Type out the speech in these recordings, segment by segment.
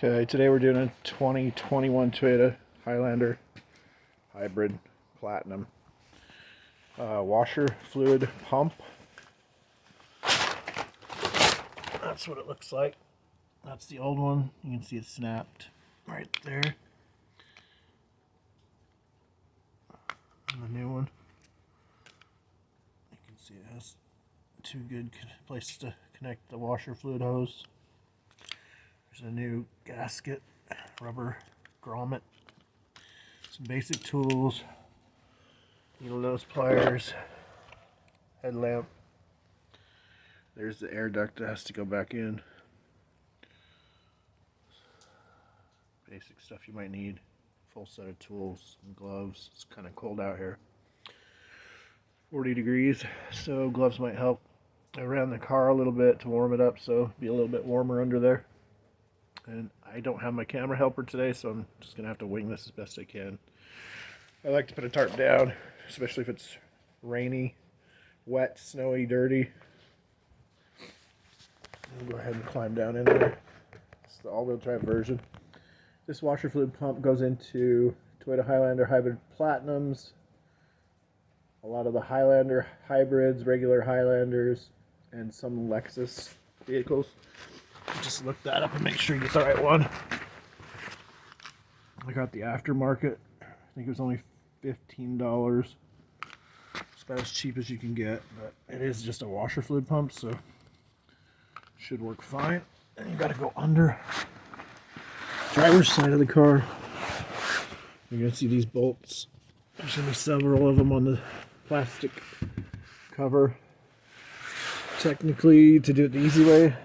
Okay, today we're doing a 2021 Toyota Highlander Hybrid Platinum washer fluid pump. That's what it looks like. That's the old one. You can see it snapped right there. And the new one, you can see it has two good places to connect the washer fluid hose. There's a new gasket, rubber grommet, some basic tools, needle nose pliers, headlamp. There's the air duct that has to go back in. Basic stuff you might need. Full set of tools, some gloves. It's kind of cold out here. 40 degrees, so gloves might help. I ran the car a little bit to warm it up, so it'll be a little bit warmer under there. And I don't have my camera helper today, so I'm just going to have to wing this as best I can. I like to put a tarp down, especially if it's rainy, wet, snowy, dirty. I'll go ahead and climb down in there. It's the all-wheel drive version. This washer fluid pump goes into Toyota Highlander Hybrid Platinums, a lot of the Highlander Hybrids, regular Highlanders, and some Lexus vehicles. Just look that up and make sure you get the right one. I got the aftermarket. I think it was only $15. It's about as cheap as you can get, but it is just a washer fluid pump, so should work fine. And you got to go under driver's side of the car. You're gonna see these bolts. There's gonna be several of them on the plastic cover. Technically, to do it the easy way,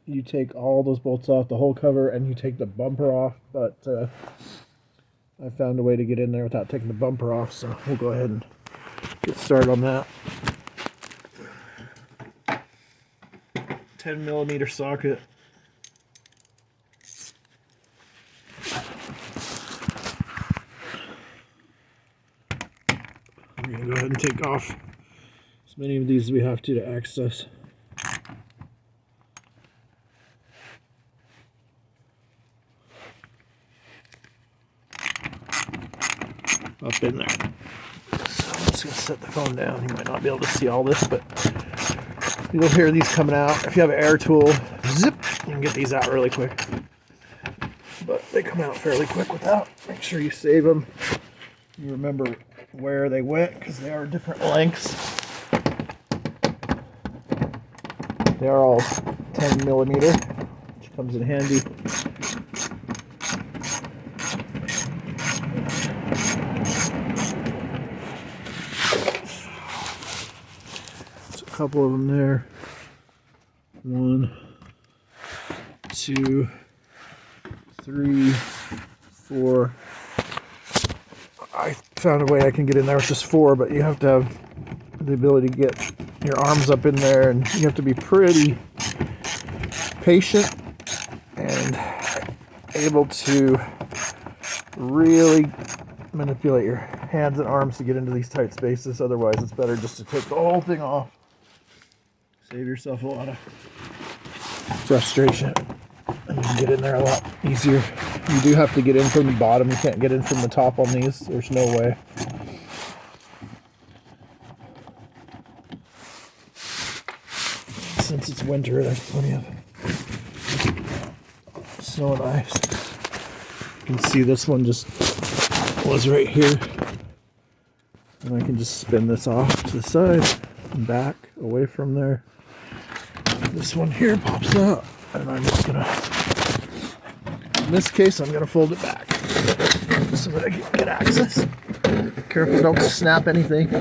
you take all those bolts off, the whole cover, and you take the bumper off, but I found a way to get in there without taking the bumper off, so we'll go ahead and get started on that. 10mm socket. I'm going to go ahead and take off as many of these as we have to access. Up in there. So I'm just going to set the phone down. You might not be able to see all this, but you'll hear these coming out. If you have an air tool, zip, you can get these out really quick. But they come out fairly quick without. Make sure you save them. You remember where they went, because they are different lengths. They are all 10mm, which comes in handy. Couple of them there. 1, 2, 3, 4. I found a way I can get in there with just 4, but you have to have the ability to get your arms up in there, and you have to be pretty patient and able to really manipulate your hands and arms to get into these tight spaces. Otherwise, it's better just to take the whole thing off. Save yourself a lot of frustration, and you can get in there a lot easier. You do have to get in from the bottom. You can't get in from the top on these. There's no way. Since it's winter, there's plenty of snow and ice. You can see this one just was right here. And I can just spin this off to the side and back away from there. This one here pops out, and I'm just gonna, in this case, I'm gonna fold it back so that I can get access. Careful, don't snap anything.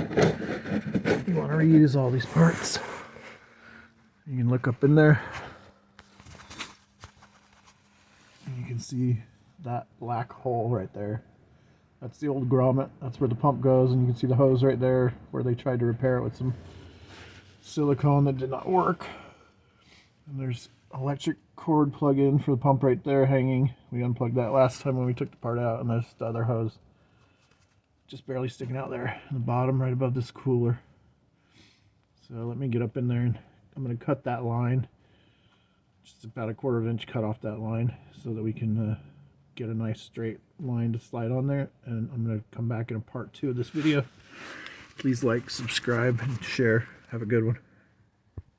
You want to reuse all these parts. You can look up in there, and you can see that black hole right there. That's the old grommet. That's where the pump goes, and you can see the hose right there where they tried to repair it with some silicone that did not work. And there's electric cord plug-in for the pump right there hanging. We unplugged that last time when we took the part out, and there's the other hose just barely sticking out there in the bottom right above this cooler. So let me get up in there, and I'm going to cut that line just about a 1/4 inch cut off that line so that we can get a nice straight line to slide on there. And I'm going to come back in a part 2 of this video. Please like, subscribe, and share. Have a good one.